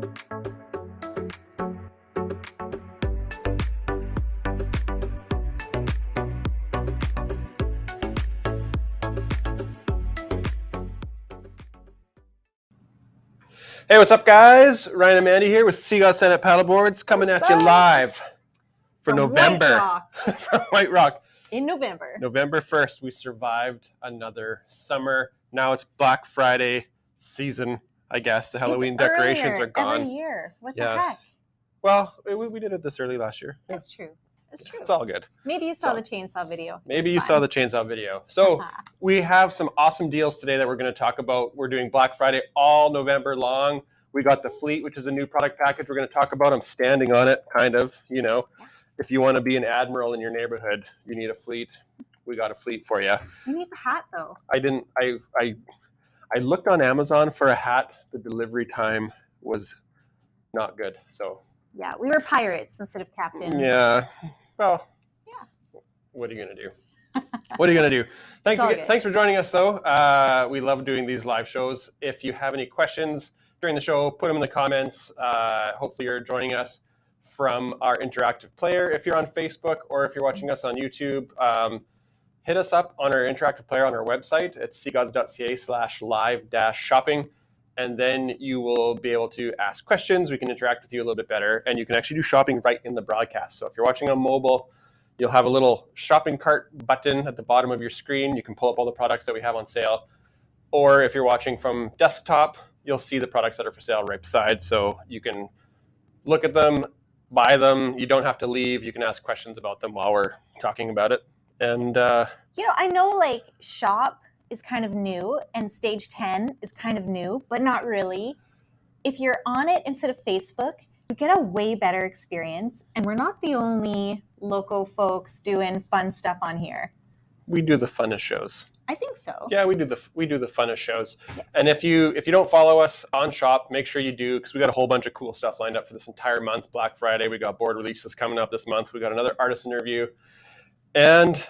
Hey, what's up, guys? Ryan and Mandy here with Seagull Senate Paddleboards coming at you live for From November. White Rock. From White Rock. In November. November 1st, we survived another summer. Now it's Black Friday season, I guess. The Halloween decorations are gone. Every year. What the heck? Well, we did it this early last year. It's true. It's true. It's all good. Maybe you saw the chainsaw video. Maybe you saw the chainsaw video. So we have some awesome deals today that we're going to talk about. We're doing Black Friday all November long. We got the Fleet, which is a new product package we're going to talk about. I'm standing on it, kind of, you know. If you want to be an admiral in your neighborhood, you need a Fleet. We got a Fleet for you. You need the hat, though. I looked on Amazon for a hat. The delivery time was not good. So yeah, we were pirates instead of captains. Yeah. Well, yeah. What are you going to do? What are you going to do? Thanks for joining us, though. We love doing these live shows. If you have any questions during the show, put them in the comments. Hopefully you're joining us from our interactive player. If you're on Facebook or if you're watching us on YouTube, hit us up on our interactive player on our website at seagods.ca/live-shopping. And then you will be able to ask questions. We can interact with you a little bit better. And you can actually do shopping right in the broadcast. So if you're watching on mobile, you'll have a little shopping cart button at the bottom of your screen. You can pull up all the products that we have on sale. Or if you're watching from desktop, you'll see the products that are for sale right beside. So you can look at them, buy them. You don't have to leave. You can ask questions about them while we're talking about it. And I know like shop is kind of new and Stage 10 is kind of new, but not really. If you're on it instead of Facebook, you get a way better experience. And we're not the only local folks doing fun stuff on here. We do the funnest shows. I think so. Yeah, we do the funnest shows. Yeah. And if you don't follow us on Shop, make sure you do, because we got a whole bunch of cool stuff lined up for this entire month. Black Friday, we got board releases coming up this month. We got another artist interview. And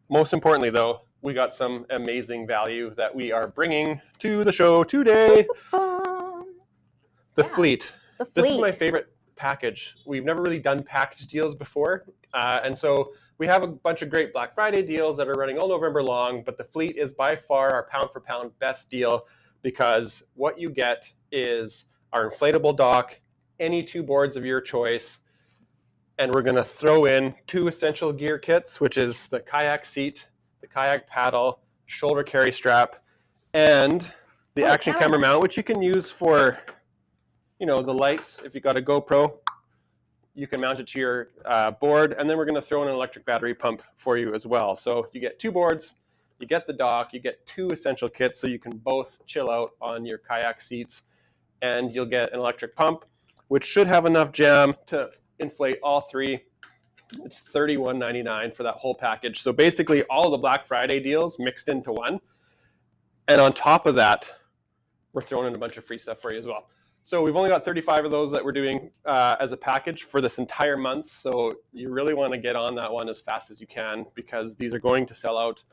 most importantly, though, we got some amazing value that we are bringing to the show today. The Fleet. This is my favorite package. We've never really done package deals before. And so we have a bunch of great Black Friday deals that are running all November long, but the Fleet is by far our pound for pound best deal because what you get is our inflatable dock, any two boards of your choice, and we're going to throw in two essential gear kits, which is the kayak seat, the kayak paddle, shoulder carry strap, and the action camera mount, which you can use for, the lights. If you got a GoPro, you can mount it to your board, and then we're going to throw in an electric battery pump for you as well. So you get two boards, you get the dock, you get two essential kits, so you can both chill out on your kayak seats, and you'll get an electric pump, which should have enough jam to inflate all three. It's $31.99 for that whole package. So basically all the Black Friday deals mixed into one. And on top of that, we're throwing in a bunch of free stuff for you as well. So we've only got 35 of those that we're doing as a package for this entire month. So you really want to get on that one as fast as you can because these are going to sell out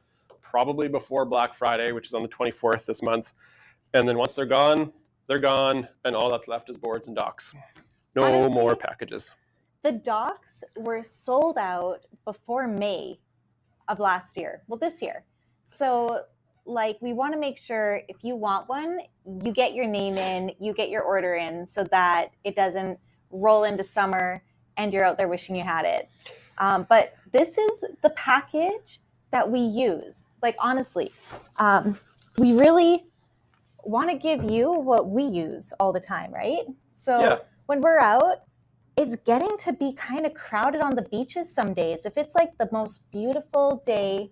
probably before Black Friday, which is on the 24th this month. And then once they're gone, and all that's left is boards and docks. No more packages. The docks were sold out before May of last year. Well, this year. So, we want to make sure if you want one, you get your name in, you get your order in so that it doesn't roll into summer and you're out there wishing you had it. But this is the package that we use. Honestly, we really want to give you what we use all the time, right? So when we're out, it's getting to be kind of crowded on the beaches some days. If it's the most beautiful day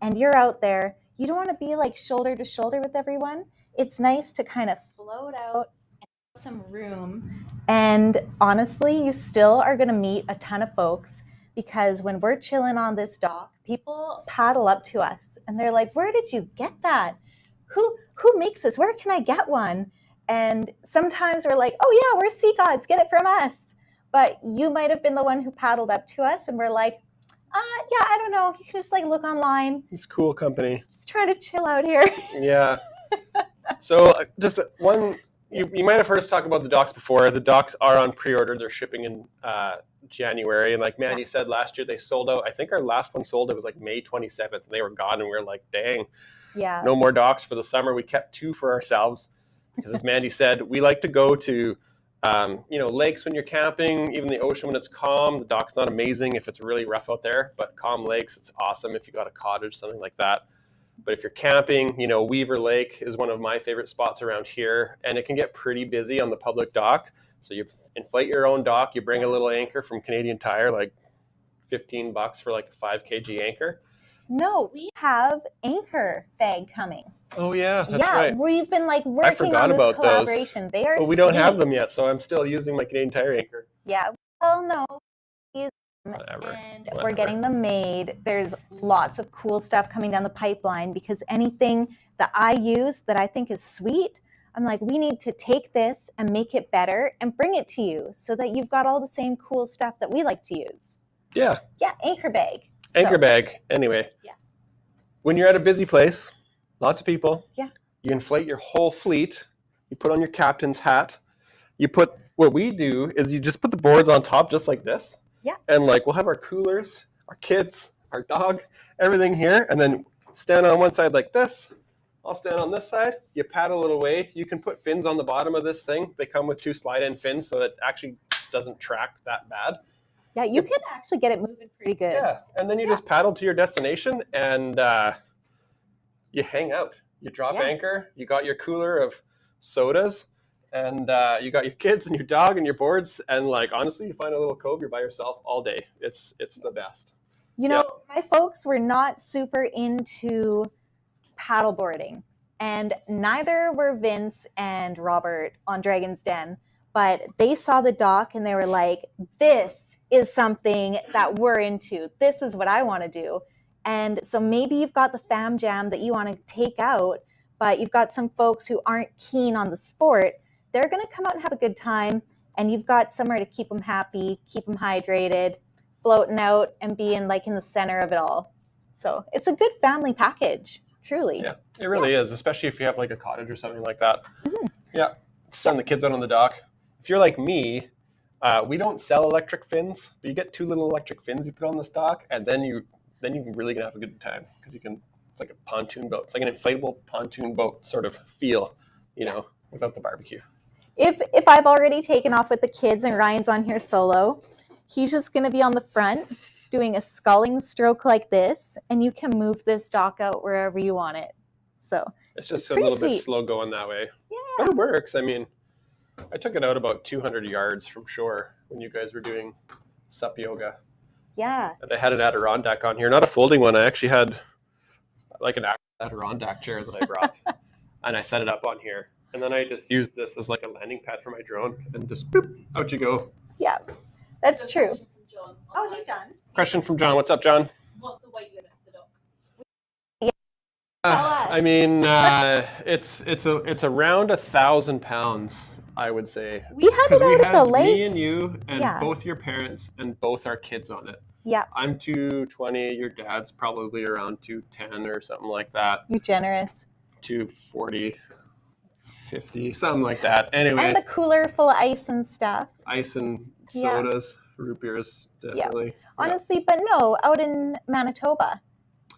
and you're out there, you don't want to be shoulder to shoulder with everyone. It's nice to kind of float out and have some room. And honestly, you still are going to meet a ton of folks because when we're chilling on this dock, people paddle up to us and they're like, where did you get that? Who makes this? Where can I get one? And sometimes we're like, oh yeah, we're Sea Gods, get it from us. But you might have been the one who paddled up to us and we're like, yeah, I don't know. You can just look online. It's cool company. Just trying to chill out here. Yeah. So just one you might have heard us talk about the docks before. The docks are on pre-order. They're shipping in January. And like Mandy said, last year they sold out. I think our last one sold, it was like May 27th, and they were gone. And we were like, dang, Yeah. no more docks for the summer. We kept 2 for ourselves because, as Mandy said, we like to go to lakes when you're camping, even the ocean when it's calm. The dock's not amazing if it's really rough out there, but calm lakes, it's awesome if you got a cottage, something like that. But if you're camping, Weaver Lake is one of my favorite spots around here, and it can get pretty busy on the public dock. So you inflate your own dock, you bring a little anchor from Canadian Tire, like $15 for like a 5 kg anchor. No, we have anchor bag coming. Oh yeah, that's right. We've been like working on this collaboration. Those. They are. Well, we don't have them yet, so I'm still using my Canadian Tire anchor. Yeah. Well, no. Whatever. And we're getting them made. There's lots of cool stuff coming down the pipeline because anything that I use that I think is sweet, I'm like, we need to take this and make it better and bring it to you so that you've got all the same cool stuff that we like to use. Yeah. Yeah, anchor bag. Anchor bag. Anyway. Yeah. When you're at a busy place, lots of people. Yeah. You inflate your whole fleet. You put on your captain's hat. What we do is you just put the boards on top just like this. Yeah. And like we'll have our coolers, our kids, our dog, everything here, and then stand on one side like this. I'll stand on this side. You paddle it away. You can put fins on the bottom of this thing. They come with 2 slide-in fins, so it actually doesn't track that bad. Yeah, you can actually get it moving pretty good. Yeah, and then you just paddle to your destination, and you hang out. You drop anchor. You got your cooler of sodas. And you got your kids and your dog and your boards, and like honestly, you find a little cove, you're by yourself all day. It's the best. My folks were not super into paddleboarding, and neither were Vince and Robert on Dragon's Den, but they saw the dock and they were like, this is something that we're into. This is what I want to do. And so maybe you've got the fam jam that you want to take out, but you've got some folks who aren't keen on the sport. They're going to come out and have a good time, and you've got somewhere to keep them happy, keep them hydrated, floating out and being like in the center of it all. So it's a good family package, truly. Yeah, it really is, especially if you have like a cottage or something like that. Mm-hmm. Yeah, send the kids out on the dock. If you're like me, we don't sell electric fins, but you get 2 little electric fins you put on this dock, and then you're really going to have a good time because it's like a pontoon boat. It's like an inflatable pontoon boat sort of feel, without the barbecue. If I've already taken off with the kids and Ryan's on here solo, he's just going to be on the front doing a sculling stroke like this, and you can move this dock out wherever you want it. So it's just a little bit slow going that way. Yeah. But it works. I mean, I took it out about 200 yards from shore when you guys were doing sup yoga. Yeah. And I had an Adirondack on here, not a folding one. I actually had like an Adirondack chair that I brought, and I set it up on here. And then I just used this as like a landing pad for my drone, and just boop, out you go. Yeah, that's true. Oh, hey, John. Question from John. What's up, John? What's the weight limit for the dock? I mean, it's around 1,000 pounds, I would say. We had it out at the lake. Me and you and both your parents and both our kids on it. Yeah. I'm 220. Your dad's probably around 210 or something like that. You're generous. 240. 50, something like that. Anyway. And the cooler full of ice and stuff. Ice and sodas, root beers, definitely. Yeah. Honestly, but no, out in Manitoba.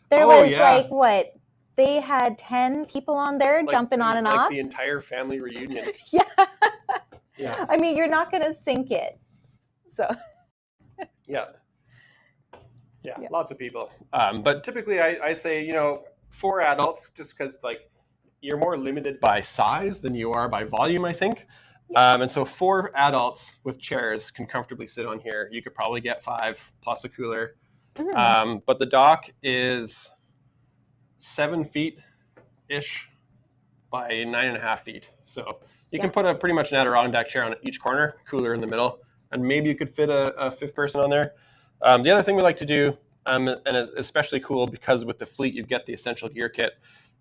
There was like, what? They had 10 people on there jumping on and off. Like the entire family reunion. Yeah. Yeah. I mean, you're not going to sink it. So. Yeah, lots of people. But typically I say, 4 adults, just because like, you're more limited by size than you are by volume, I think. And so 4 adults with chairs can comfortably sit on here. You could probably get 5 plus a cooler. Mm. But the dock is 7 feet-ish by 9.5 feet. So you can put pretty much an Adirondack chair on each corner, cooler in the middle, and maybe you could fit a 5th person on there. The other thing we like to do, and it's especially cool because with the fleet you get the essential gear kit,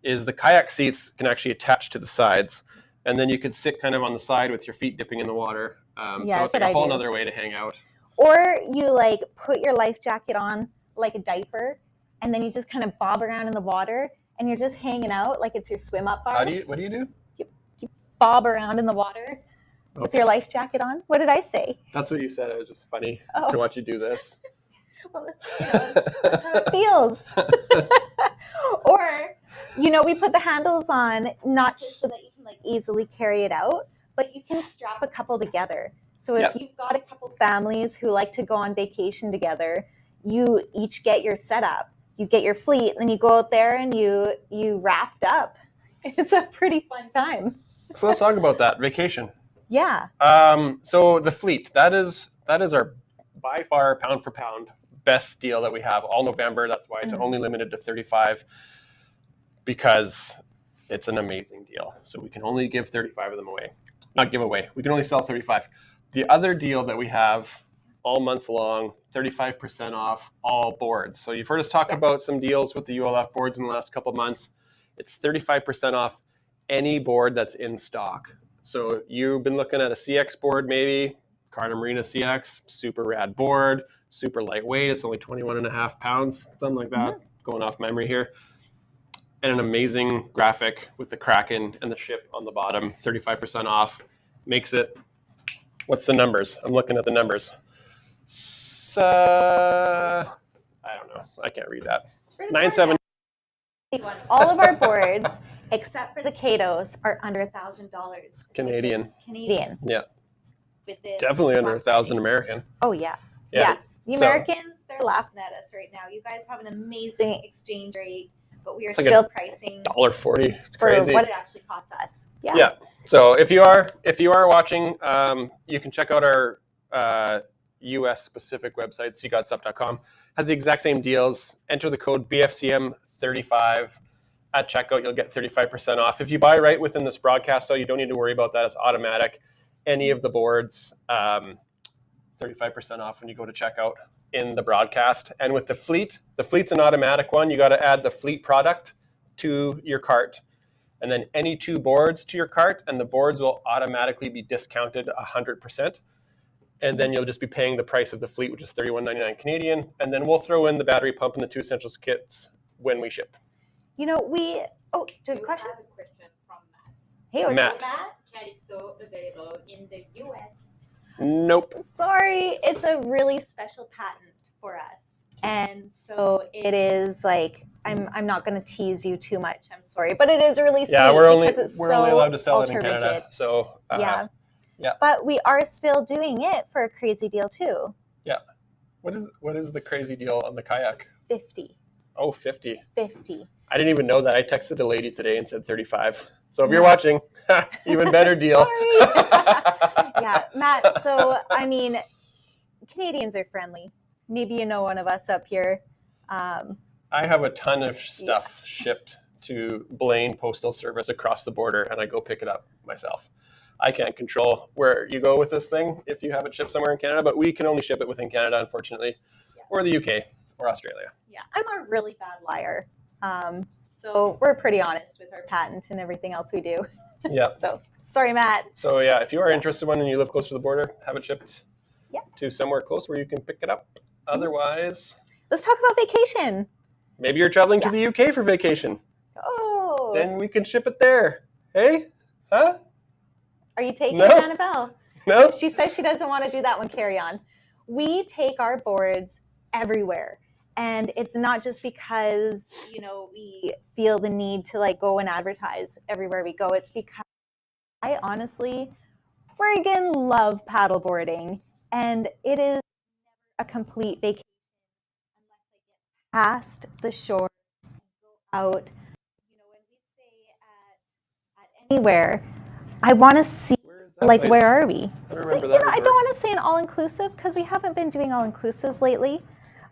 is the kayak seats can actually attach to the sides, and then you could sit kind of on the side with your feet dipping in the water. So it's like a whole other way to hang out. Or you like put your life jacket on like a diaper, and then you just kind of bob around in the water, and you're just hanging out like it's your swim up bar. What do you do? You bob around in the water with your life jacket on. What did I say? That's what you said. It was just funny Oh. to watch you do this. Well, that's how it feels. Or, we put the handles on not just so that you can like easily carry it out, but you can strap a couple together. So if you've got a couple families who like to go on vacation together, you each get your setup. You get your fleet, and then you go out there and you raft up. It's a pretty fun time. So let's talk about that vacation. Yeah. So the fleet, that is our by far pound for pound best deal that we have all November. That's why it's only limited to 35, because it's an amazing deal. So we can only give 35 of them away. Not give away. We can only sell 35. The other deal that we have all month long, 35% off all boards. So you've heard us talk about some deals with the ULF boards in the last couple of months. It's 35% off any board that's in stock. So you've been looking at a CX board, maybe Carta Marina CX, super rad board, super lightweight. It's only 21.5 pounds, something like that, going off memory here. And an amazing graphic with the Kraken and the ship on the bottom, 35% off. Makes it, what's the numbers? I'm looking at the numbers. I don't know. I can't read that. 970. All of our boards, except for the Katos, are under $1,000 Canadian. Yeah. With this Definitely under 1,000 American. Oh yeah. Yeah. The Americans, they're laughing at us right now. You guys have an amazing exchange rate, but we are like still pricing $1.40. It's for crazy. what it actually costs us. Yeah. So if you are watching, you can check out our US specific website, seagodstuff.com. Has the exact same deals. Enter the code BFCM35 at checkout. You'll get 35% off. If you buy right within this broadcast, though, you don't need to worry about that. It's automatic. Any of the boards, 35% off when you go to checkout in the broadcast. And with the fleet's an automatic one. You got to add the fleet product to your cart, and then any 2 boards to your cart, and the boards will automatically be discounted 100%. And then you'll just be paying the price of the fleet, which is $31.99 Canadian. And then we'll throw in the battery pump and the 2 essentials kits when we ship. Do you have a question? I have a question from Matt. Hey, what's Matt. up, Matt? Calypso available in the US? Nope. Sorry, it's a really special patent for us. And so it is like, I'm not going to tease you too much. I'm sorry, but it is really sweet. Yeah, we're only so allowed to sell it in ultra-rigid. Canada. So Yeah. Yeah. But we are still doing it for a crazy deal too. Yeah. What is the crazy deal on the kayak? 50. Oh, 50. 50. I didn't even know that. I texted a lady today and said 35. So if you're watching, even better deal. Sorry. Yeah, Matt. So, I mean, Canadians are friendly. Maybe you know one of us up here. I have a ton of stuff shipped to Blaine Postal Service across the border, and I go pick it up myself. I can't control where you go with this thing if you have it shipped somewhere in Canada, but we can only ship it within Canada, unfortunately, or the UK or Australia. Yeah, I'm a really bad liar. So we're pretty honest with our patent and everything else we do. Yeah. So sorry, Matt. So yeah, if you are interested in and you live close to the border, have it shipped to somewhere close where you can pick it up. Otherwise, let's talk about vacation. Maybe you're traveling to the UK for vacation. Oh. Then we can ship it there. Hey? Huh? Are you taking No. it, Annabelle? No? She says she doesn't want to do that one, carry on. We take our boards everywhere. And it's not just because, we feel the need to like go and advertise everywhere we go. It's because I honestly friggin' love paddleboarding. And it is a complete vacation unless I get past the shore and go out. When we stay at anywhere, I want to see, like, place? where are we? I don't remember that. I don't want to say an all-inclusive because we haven't been doing all-inclusives lately.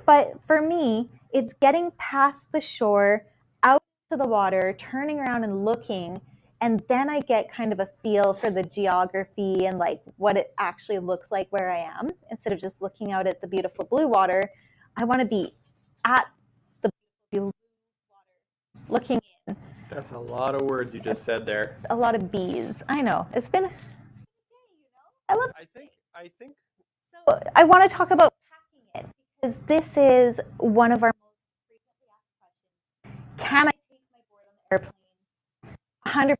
But for me, it's getting past the shore, out to the water, turning around and looking, and then I get kind of a feel for the geography and like what it actually looks like where I am. Instead of just looking out at the beautiful blue water, I want to be at the blue water, looking in. That's a lot of words you just said there. A lot of bees. I know. It's been a day, I love it. I think. So I want to talk about packing it because this is one of our most frequently asked questions. Can I take my board on the airplane? 100% yes.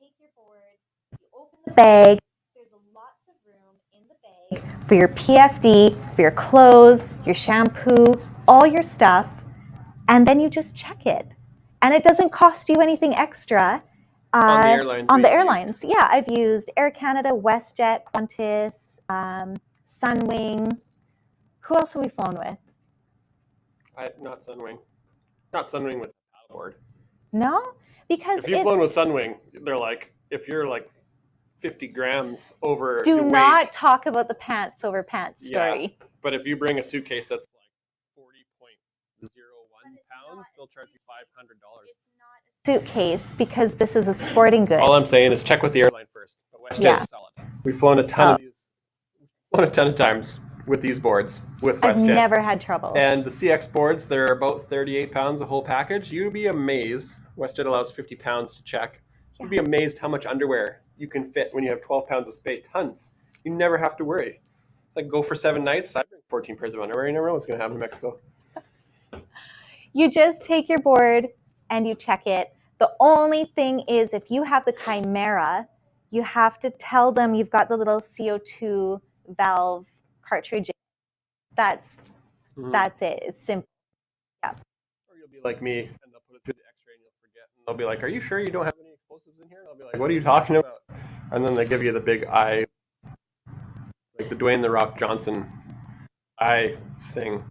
You bag. There's lots of room in the bag for your PFD, for your clothes, your shampoo, all your stuff, and then you just check it. And it doesn't cost you anything extra. On the airlines. On the we've airlines, yeah. I've used Air Canada, WestJet, Qantas, Sunwing. Who else have we flown with? Not Sunwing. Not Sunwing with paddleboard. No? Because If you've flown with Sunwing, they're like, if you're like 50 grams over do your not weight, talk about the pants over pants story. but if you bring a suitcase that's like 40.01 pounds, they'll charge you $500. It's not a suitcase because this is a sporting good. All I'm saying is check with the airline first. But WestJet's Yeah. solid. We've flown a ton of these. Flown a ton of times with these boards with I've WestJet. never had trouble. And the CX boards, they're about 38 pounds a whole package. You'd be amazed. WestJet allows 50 pounds to check. You'd be amazed how much underwear you can fit when you have 12 pounds of space. Tons. You never have to worry. It's like go for 7 nights. I bring 14 pairs of underwear. You never know what's going to happen in Mexico. You just take your board and you check it. The only thing is if you have the Chimera, you have to tell them you've got the little CO2 valve cartridge. That's it. It's simple. Yeah. Or you'll be like me and they'll put it through the x-ray and you'll forget. And they'll be like, are you sure you don't have any explosives in here? And I'll be like, what are you talking about? And then they give you the big eye, like the Dwayne The Rock Johnson eye thing.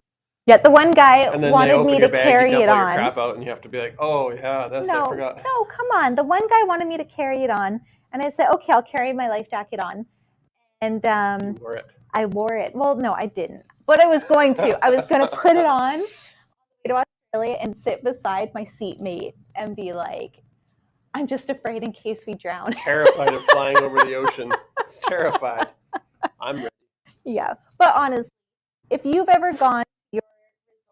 Yeah, the one guy And then wanted they open me your to bag, carry you it dump all your on. crap out and you have to be like, oh yeah, that's I forgot. No, come on. The one guy wanted me to carry it on. And I said, okay, I'll carry my life jacket on. And You wore it. I wore it. Well, no, I didn't. But I was going to. I was going to put it on to Australia and sit beside my seatmate and be like, I'm just afraid in case we drown. Terrified of flying over the ocean. Terrified. I'm ready. Yeah. But honestly, if you've ever gone to your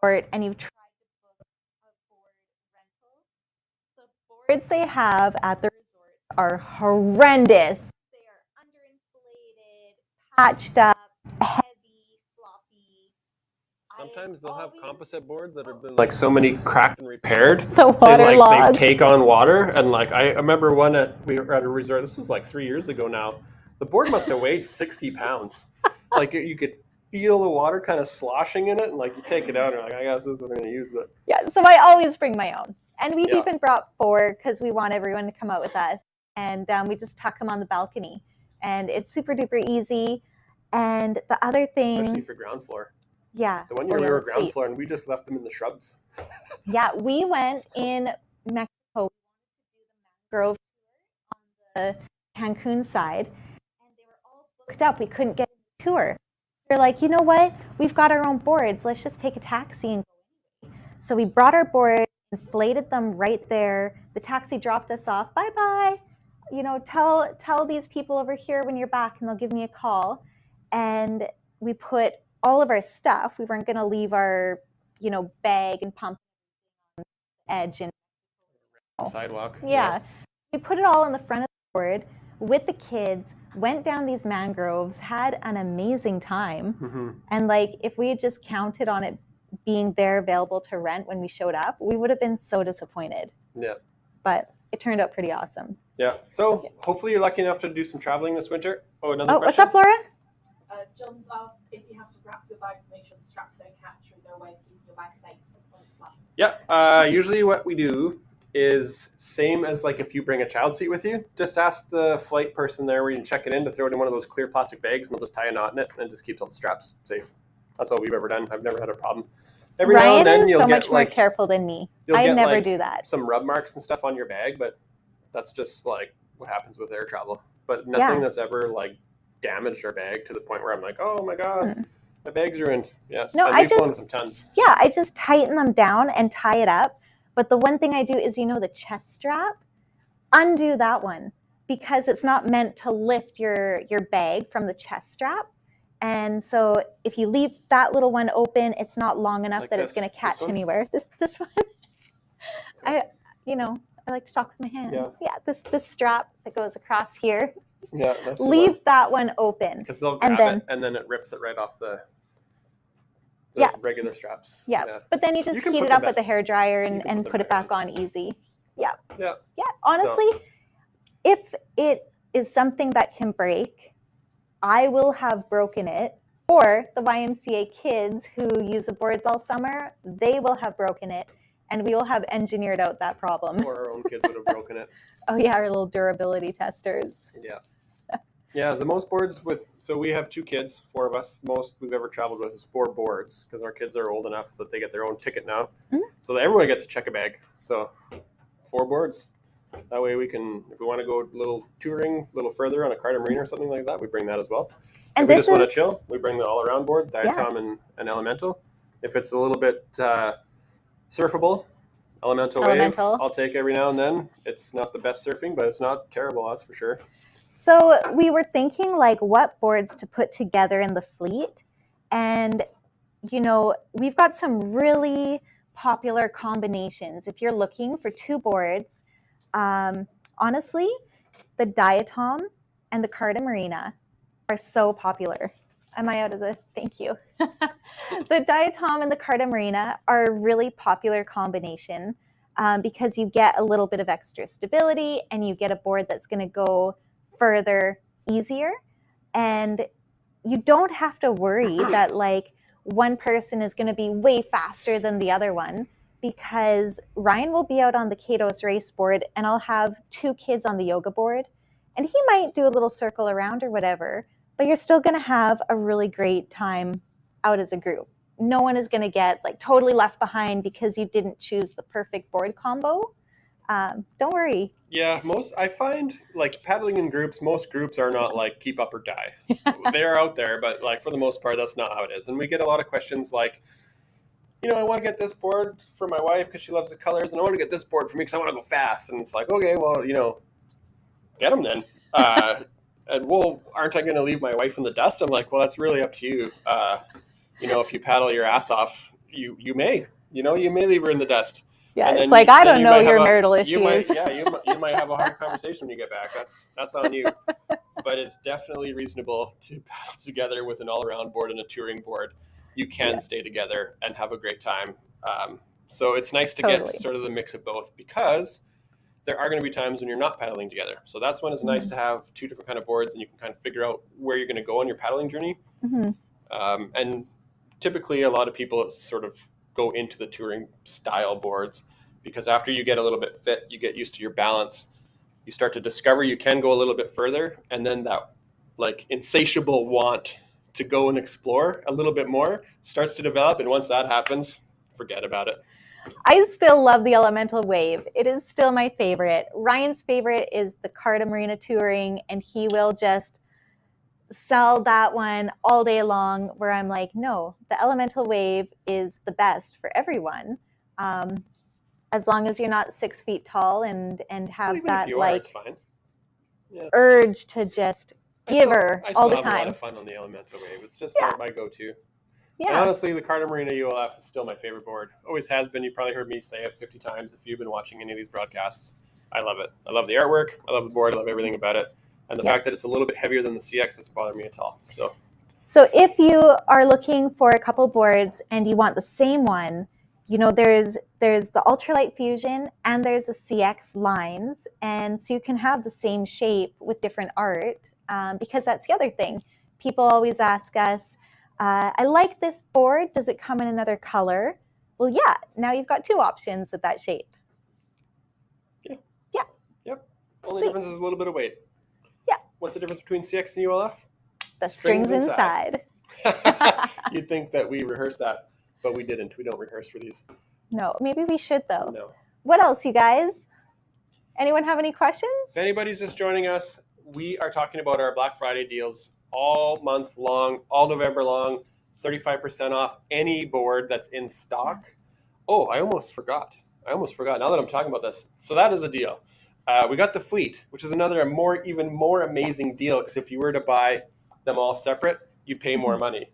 resort and you've tried to book a board rental, the boards they have at the resorts are horrendous. They are underinflated, patched up, heavy, floppy. Sometimes they'll have composite boards that have been like so many cracked and repaired. The waterlogged. They take on water, and like I remember we were at a resort. This was like 3 years ago now. The board must have weighed 60 pounds. Like you could feel the water kind of sloshing in it, and like you take it out, and you're like, I guess this is what I'm going to use. But yeah, so I always bring my own, and we've even brought 4 because we want everyone to come out with us, and we just tuck them on the balcony, and it's super duper easy. And the other thing, especially for ground floor. Yeah. The one year we were ground floor, and we just left them in the shrubs. Yeah, we went in Mexico to do the mangrove tour on the Cancun side, and they were all booked up. We couldn't get a tour. So we're like, you know what? We've got our own boards. Let's just take a taxi and go. So we brought our boards, inflated them right there. The taxi dropped us off. Bye-bye. You know, tell these people over here when you're back, and they'll give me a call. And we put all of our stuff. We weren't going to leave our, bag and pump on the edge and sidewalk. Yeah. We put it all in the front of the board with the kids, went down these mangroves, had an amazing time. Mm-hmm. And if we had just counted on it being there available to rent when we showed up, we would have been so disappointed. Yeah. But it turned out pretty awesome. Yeah. So hopefully you're lucky enough to do some traveling this winter. Oh, another question. What's up, Laura? John's asked if you have to wrap your bag to make sure the straps don't catch, or is there a way of keeping your bag safe when it's flying? Yeah. Usually what we do is same as if you bring a child seat with you, just ask the flight person there where you can check it in to throw it in one of those clear plastic bags, and they'll just tie a knot in it and it just keeps all the straps safe. That's all we've ever done. I've never had a problem. Every Ryan now and then is you'll so get much more careful than me. I never do that. Some rub marks and stuff on your bag, but that's just what happens with air travel. But nothing that's ever damaged our bag to the point where I'm like, oh my god, my bag's ruined. Yeah. No, I've flown with some tons. Yeah, I just tighten them down and tie it up. But the one thing I do is, the chest strap, undo that one because it's not meant to lift your bag from the chest strap. And so if you leave that little one open, it's not long enough that it's going to catch anywhere. This one, I like to talk with my hands. Yeah, this strap that goes across here. Yeah, that's leave that one open. Because they'll grab it and then it rips it right off the regular straps. Yeah, but then you just heat it up with a hairdryer and put it back on easy. Yeah. Honestly, if is something that can break, I will have broken it, or the YMCA kids who use the boards all summer, they will have broken it, and we will have engineered out that problem. Or our own kids would have broken it. Oh yeah, our little durability testers. Yeah. Yeah, the most boards so we have 2 kids, 4 of us. Most we've ever traveled with is 4 boards because our kids are old enough that they get their own ticket now. Mhm. So everyone gets a check a bag. So 4 boards. That way we can, if we want to go a little touring, a little further on a Carta Marina or something like that, we bring that as well. And if we this just want is to chill, we bring the all-around boards, Diatom and Elemental. If it's a little bit surfable, Elemental Wave, I'll take every now and then. It's not the best surfing, but it's not terrible, that's for sure. So we were thinking like what boards to put together in the fleet. And, you know, we've got some really popular combinations. If you're looking for 2 boards, honestly, the Diatom and the Carta Marina are so popular. Am I out of this? Thank you. The Diatom and the Carta Marina are a really popular combination because you get a little bit of extra stability and you get a board that's going to go further easier, and you don't have to worry that like one person is going to be way faster than the other one, because Ryan will be out on the Katos race board and I'll have 2 kids on the yoga board, and he might do a little circle around or whatever, but you're still going to have a really great time out as a group. No one is going to get like totally left behind because you didn't choose the perfect board combo. Don't worry. Yeah, I find like paddling in groups, most groups are not like keep up or die. They're out there, but like for the most part, that's not how it is. And we get a lot of questions like, you know, I want to get this board for my wife because she loves the colors, and I want to get this board for me because I want to go fast. And it's like, okay, well, you know, get them then. And well, aren't I going to leave my wife in the dust? I'm like, well, that's really up to you. You know, if you paddle your ass off, you may leave her in the dust. Yeah, it's like, I don't know your marital issues. You might have a hard conversation when you get back. That's on you. But it's definitely reasonable to paddle together with an all-around board and a touring board. You can stay together and have a great time. So it's nice to get sort of the mix of both, because there are going to be times when you're not paddling together. So that's when it's nice to have 2 different kind of boards, and you can kind of figure out where you're going to go on your paddling journey. Mm-hmm. And typically a lot of people sort of go into the touring style boards because after you get a little bit fit, you get used to your balance, you start to discover you can go a little bit further, and then that like insatiable want to go and explore a little bit more starts to develop, and once that happens, forget about it. I still love the Elemental Wave. It is still my favorite. Ryan's favorite is the Carta Marina Touring, and he will just sell that one all day long, where I'm like, no, the Elemental Wave is the best for everyone. As long as you're not 6 feet tall and have that like it's fine. Yeah. urge to just give her all the I still have a lot time. of fun on the Elemental Wave. It's just not my go-to. Yeah. And honestly, the Carta Marina ULF is still my favorite board. Always has been. You probably heard me say it 50 times if you've been watching any of these broadcasts. I love it. I love the artwork. I love the board. I love everything about it. And the fact that it's a little bit heavier than the CX doesn't bother me at all. So if you are looking for a couple boards and you want the same one, you know, there's the Ultralight Fusion and there's the CX lines. And so you can have the same shape with different art, because that's the other thing. People always ask us, I like this board. Does it come in another color? Well, yeah. Now you've got 2 options with that shape. Yeah. Yep. Only difference is a little bit of weight. Yeah. What's the difference between CX and ULF? The strings inside. You'd think that we rehearsed that, but we didn't. We don't rehearse for these. No, maybe we should though. No. What else, you guys? Anyone have any questions? If anybody's just joining us, we are talking about our Black Friday deals all month long, all November long, 35% off any board that's in stock. Oh, I almost forgot. Now that I'm talking about this. So that is a deal. We got the Fleet, which is another even more amazing deal, because if you were to buy them all separate, you'd pay more money.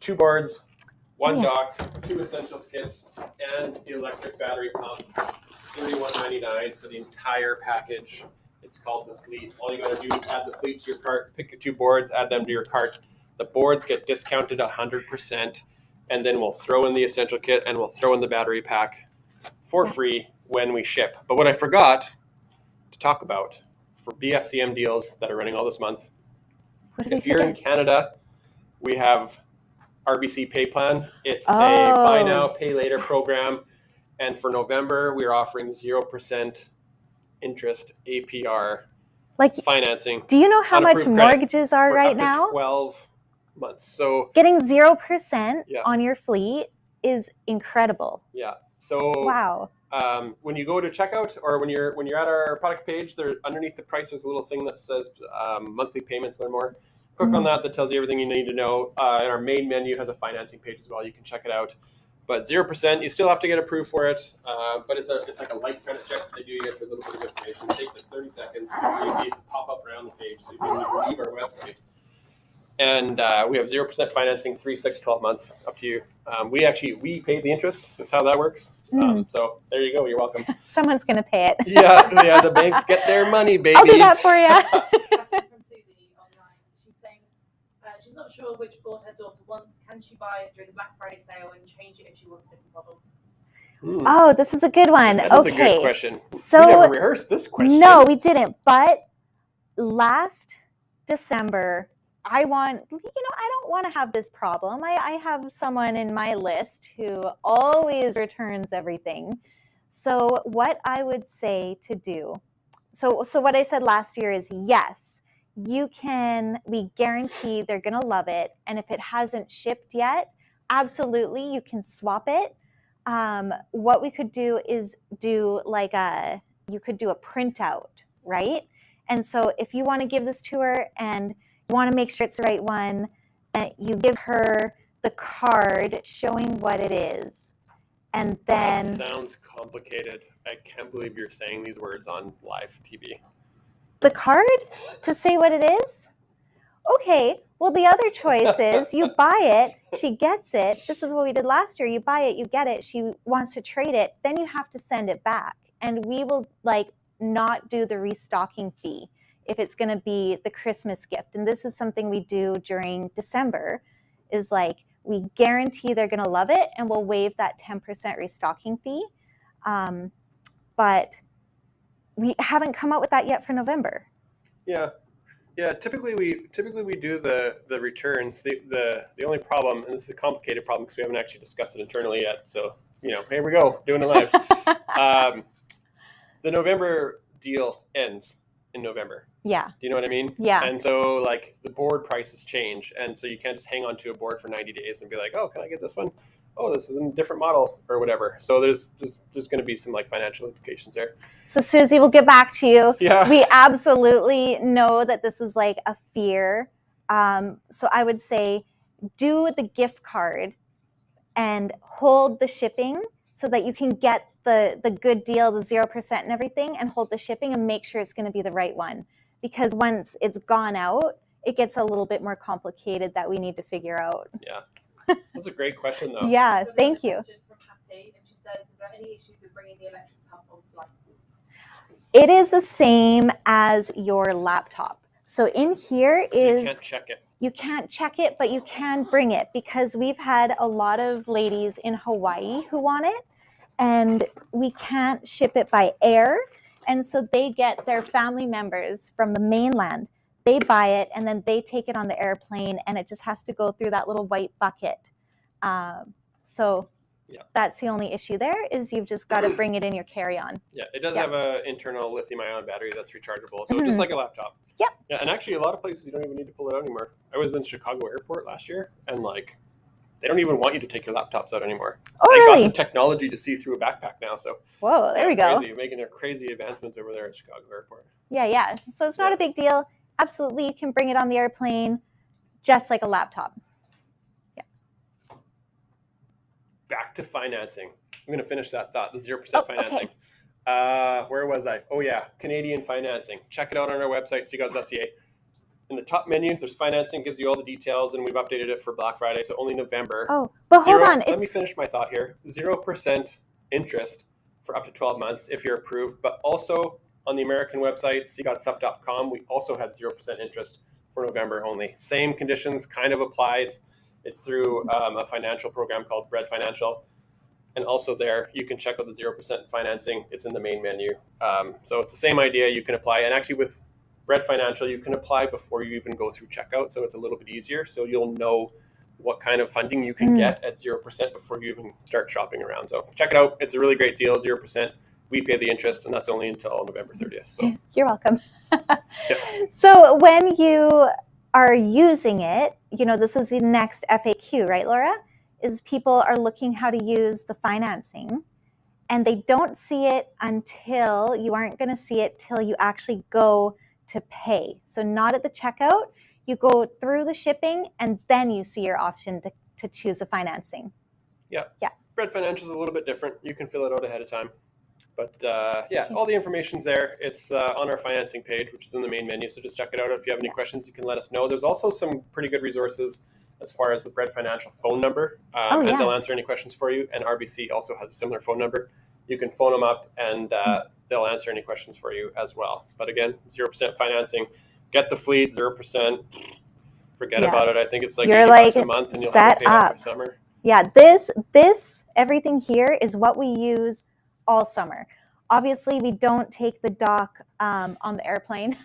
2 boards, 1 dock, 2 essentials kits, and the electric battery pump, $31.99 for the entire package. It's called the Fleet. All you got to do is add the Fleet to your cart, pick your 2 boards, add them to your cart. The boards get discounted 100%, and then we'll throw in the essential kit and we'll throw in the battery pack for free when we ship. But what I forgot to talk about for BFCM deals that are running all this month. What did If we you're in forget? Canada, we have RBC Pay Plan. It's a Oh, buy now, pay later yes. program. And for November, we're offering 0% interest APR Like, financing do you know how much unapproved credit mortgages are for right up to now? 12 months. So Getting 0% Yeah. on your fleet is incredible. yeah. So Wow. when you go to checkout or when you're at our product page, there underneath the price there's a little thing that says monthly payments and more. Click on that tells you everything you need to know. And our main menu has a financing page as well. You can check it out. But 0%, you still have to get approved for it. But it's like a light credit check that they do. You get a little bit of information. It takes like 30 seconds. You need to pop up around the page so you can leave our website. And we have 0% financing, 3, 6, 12 months, up to you. We pay the interest. That's how that works. So there you go. You're welcome. Someone's going to pay it. Yeah, the banks get their money, baby. I'll do that for you. Question from Susie online. She's saying she's not sure which board her daughter wants. Can she buy it during the Black Friday sale and change it if she wants a different model? Oh, this is a good one. That is Okay. a good question. So we never rehearsed this question. No, we didn't. But last December, I don't want to have this problem. I have someone in my list who always returns everything. So what I would say to do, so what I said last year is yes, we guarantee they're going to love it. And if it hasn't shipped yet, absolutely, you can swap it. What we could do is you could do a printout, right? And so if you want to give this to her and you want to make sure it's the right one, you give her the card showing what it is. And then That sounds complicated. I can't believe you're saying these words on live TV. the card to say what it is? Okay, well, the other choice is you buy it, she gets it. This is what we did last year. You buy it, you get it, she wants to trade it, then you have to send it back. And we will not do the restocking fee if it's going to be the Christmas gift. And this is something we do during December, is we guarantee they're going to love it, and we'll waive that 10% restocking fee. But we haven't come up with that yet for November. Yeah. Typically we do the returns. The only problem, and this is a complicated problem because we haven't actually discussed it internally yet. So here we go, doing it live. The November deal ends in November. Yeah. Do you know what I mean? Yeah. And so the board prices change, and so you can't just hang on to a board for 90 days and be like, oh, can I get this one? Oh, this is a different model or whatever. So there's going to be some financial implications there. So Susie, we'll get back to you. Yeah. We absolutely know that this is a fear. So I would say do the gift card and hold the shipping so that you can get the good deal, the 0% and everything, and hold the shipping and make sure it's going to be the right one. Because once it's gone out, it gets a little bit more complicated that we need to figure out. Yeah. That's a great question, though. Yeah, There's thank another you. question from Patty, and she says, is there any issues with bringing the electric pump on flights? It is the same as your laptop. So in here is... You can't check it. You can't check it, but you can bring it, because we've had a lot of ladies in Hawaii who want it, and we can't ship it by air. And so they get their family members from the mainland. They buy it, and then they take it on the airplane, and it just has to go through that little white bucket. So that's the only issue there, is you've just got to bring it in your carry-on. Yeah, it does have an internal lithium-ion battery that's rechargeable, so just like a laptop. Yep. Yeah, and actually a lot of places you don't even need to pull it out anymore. I was in Chicago Airport last year, and they don't even want you to take your laptops out anymore. Oh, they really? got the technology to see through a backpack now, so. Whoa, there we go. Crazy, making their crazy advancements over there at Chicago Airport. Yeah. So it's not a big deal. Absolutely, you can bring it on the airplane, just like a laptop. Yeah. Back to financing. I'm going to finish that thought, the 0% financing. Okay. Where was I? Oh, yeah, Canadian financing. Check it out on our website, seagulls.ca. In the top menu, there's financing, gives you all the details, and we've updated it for Black Friday, so only November. Oh, but hold on. Let me finish my thought here. 0% interest for up to 12 months if you're approved, but also on the American website, seagodsup.com, we also have 0% interest for November only. Same conditions kind of apply. It's through a financial program called Bread Financial. And also there, you can check out the 0% financing. It's in the main menu. So it's the same idea. You can apply. And actually Bread Financial, you can apply before you even go through checkout, so it's a little bit easier. So you'll know what kind of funding you can get at 0% before you even start shopping around. So check it out. It's a really great deal, 0%. We pay the interest, and that's only until November 30th. So you're welcome. So when you are using it, this is the next FAQ, right, Laura? Is people are looking how to use the financing, and they don't see it until you aren't going to see it till you actually go to pay. So not at the checkout, you go through the shipping, and then you see your option to choose the financing. Yeah. Yeah. Bread Financial is a little bit different. You can fill it out ahead of time. But all the information's there. It's on our financing page, which is in the main menu. So just check it out. If you have any questions, you can let us know. There's also some pretty good resources as far as the Bread Financial phone number. And they'll answer any questions for you. And RBC also has a similar phone number. You can phone them up, and they'll answer any questions for you as well. But again, 0% financing. Get the fleet, 0%. Forget about it. I think it's like $80 a month, and you'll have it paid off by summer. Yeah, this everything here is what we use all summer. Obviously, we don't take the dock on the airplane.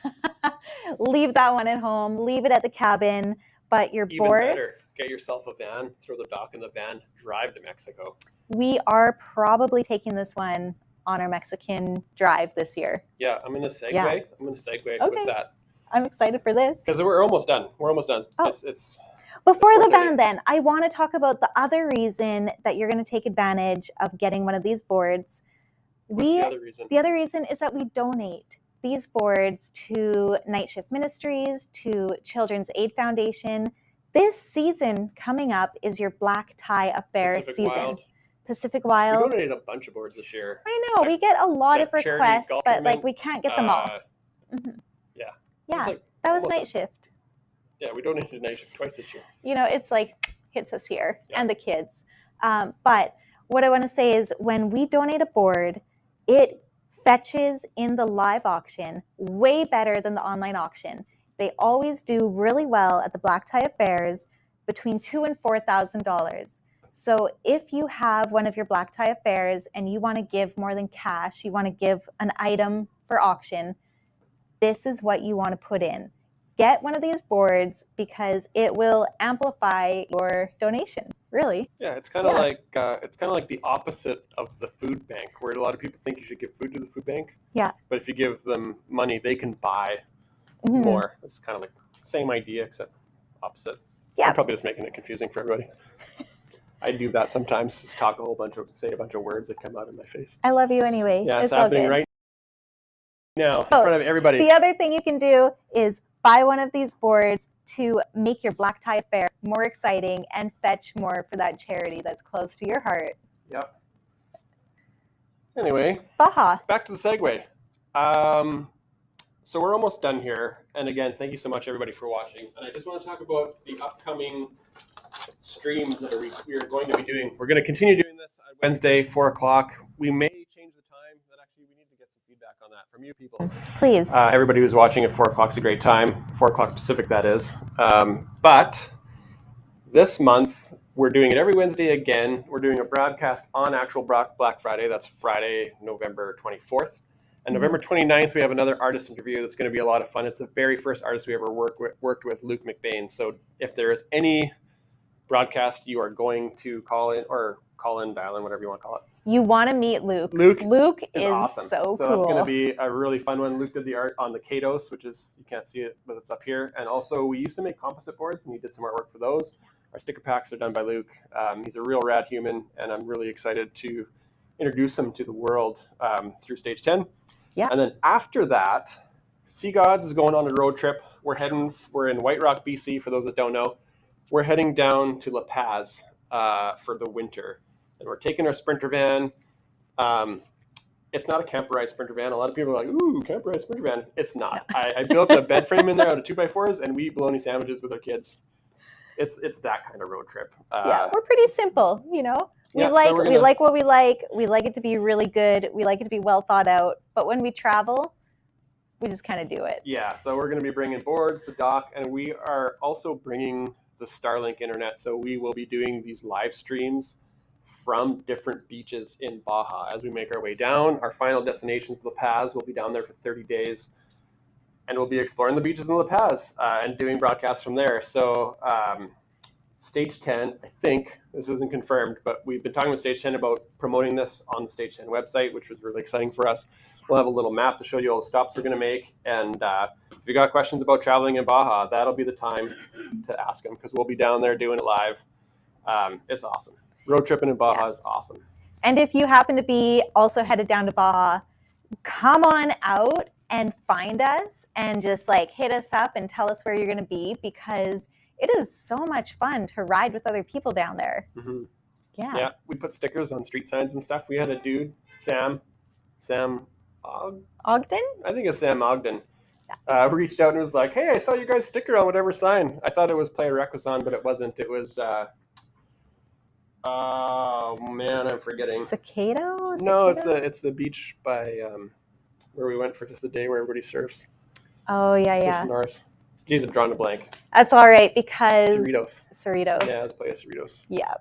Leave that one at home. Leave it at the cabin. But your Even boards, better, get yourself a van, throw the dock in the van, drive to Mexico. We are probably taking this one on our Mexican drive this year. Yeah, I'm going to segue. I'm going to segue with that. I'm excited for this. Because we're almost done. Oh. It's Before the van, then, I want to talk about the other reason that you're going to take advantage of getting one of these boards. What's the other reason? The other reason is that we donate these boards to Night Shift Ministries, to Children's Aid Foundation. This season coming up is your Black Tie Affair season. Pacific Wild. We donated a bunch of boards this year. I know. We get a lot of requests, but we can't get them all. Yeah. That was Night Shift. Yeah, we donated Night Shift twice this year. It's like hits us here and the kids. But what I want to say is when we donate a board, it fetches in the live auction way better than the online auction. They always do really well at the Black Tie Affairs, between $2,000 and $4,000. So if you have one of your Black Tie Affairs and you want to give more than cash, you want to give an item for auction, this is what you want to put in. Get one of these boards because it will amplify your donation. Really? Yeah, it's kind of like the opposite of the food bank, where a lot of people think you should give food to the food bank. Yeah. But if you give them money, they can buy more. It's kind of like the same idea except opposite. Yeah. I'm probably just making it confusing for everybody. I do that sometimes. Just say a bunch of words that come out of my face. I love you anyway. Yeah, it's happening right now in front of everybody. The other thing you can do is buy one of these boards to make your Black Tie Affair more exciting and fetch more for that charity that's close to your heart. Yep. Anyway, Baja. Back to the segue. So we're almost done here. And again, thank you so much, everybody, for watching. And I just want to talk about the upcoming streams that we are going to be doing. We're going to continue doing this on Wednesday, 4 o'clock. We may change the time. We need to get some feedback on that from you people. Please. Everybody who's watching at 4 o'clock is a great time. 4 o'clock Pacific, that is. But this month, we're doing it every Wednesday again. We're doing a broadcast on actual Black Friday. That's Friday, November 24th. And November 29th, we have another artist interview that's going to be a lot of fun. It's the very first artist we ever worked with, Luke McBain. So if there is any broadcast you are going to call in, dial in, whatever you want to call it. You want to meet Luke. Luke is awesome. So cool. So that's going to be a really fun one. Luke did the art on the Kados, which is, you can't see it, but it's up here. And also we used to make composite boards and he did some artwork for those. Our sticker packs are done by Luke. He's a real rad human and I'm really excited to introduce him to the world through Stage 10. Yeah. And then after that, Sea Gods is going on a road trip. We're in White Rock, BC, for those that don't know. We're heading down to La Paz for the winter. And we're taking our Sprinter van. It's not a camperized Sprinter van. A lot of people are like, ooh, camperized Sprinter van. It's not. I built a bed frame in there out of 2x4s and we eat bologna sandwiches with our kids. It's that kind of road trip. Yeah, we're pretty simple, We like what we like. We like it to be really good. We like it to be well thought out. But when we travel, we just kind of do it. Yeah, so we're going to be bringing boards, the dock, and we are also bringing the Starlink internet. So we will be doing these live streams from different beaches in Baja as we make our way down. Our final destination is La Paz. We'll be down there for 30 days. and we'll be exploring the beaches in La Paz and doing broadcasts from there. So Stage 10, I think, this isn't confirmed, but we've been talking with Stage 10 about promoting this on the Stage 10 website, which was really exciting for us. We'll have a little map to show you all the stops we're going to make. And if you got questions about traveling in Baja, that'll be the time to ask them, because we'll be down there doing it live. It's awesome. Road tripping in Baja is awesome. And if you happen to be also headed down to Baja, come on out and find us and just like hit us up and tell us where you're going to be, because it is so much fun to ride with other people down there. Mm-hmm. Yeah. We put stickers on street signs and stuff. We had a dude, Sam Ogden? I think it's Sam Ogden, reached out and was like, hey, I saw you guys sticker on whatever sign. I thought it was Playa Requesón, but it wasn't. It was, oh man, I'm forgetting. Cicado? No, it's the beach by where we went for just the day where everybody surfs. Oh, yeah. Just north. Geez, I'm drawing a blank. That's all right, because Cerritos. Yeah, it's Playa Cerritos. Yeah.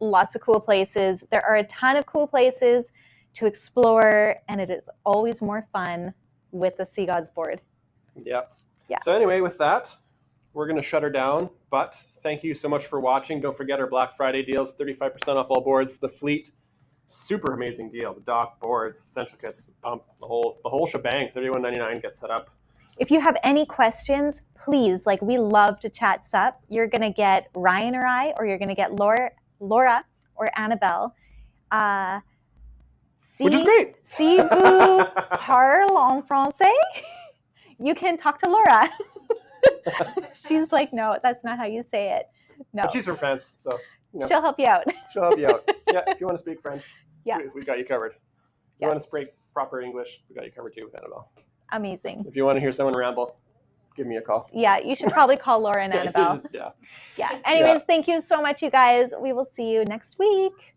Lots of cool places. There are a ton of cool places to explore, and it is always more fun with the Sea Gods board. Yep. Yeah. So anyway, with that, we're going to shut her down. But thank you so much for watching. Don't forget our Black Friday deals, 35% off all boards. The Fleet, super amazing deal. The dock, boards, essential kits, the pump, the whole shebang. $31.99 gets set up. If you have any questions, please, we love to chat sup. You're going to get Ryan or I, or you're going to get Laura or Annabelle. Which is great. Si vous parlez en français, you can talk to Laura. She's like, no, that's not how you say it. No. But she's from France, so she'll help you out. She'll help you out. Yeah, if you want to speak French, yeah, we got you covered. If you want to speak proper English, we got you covered too with Annabelle. Amazing. If you want to hear someone ramble, give me a call. Yeah, you should probably call Laura and Annabelle. Yeah. Yeah. Anyways, thank you so much, you guys. We will see you next week.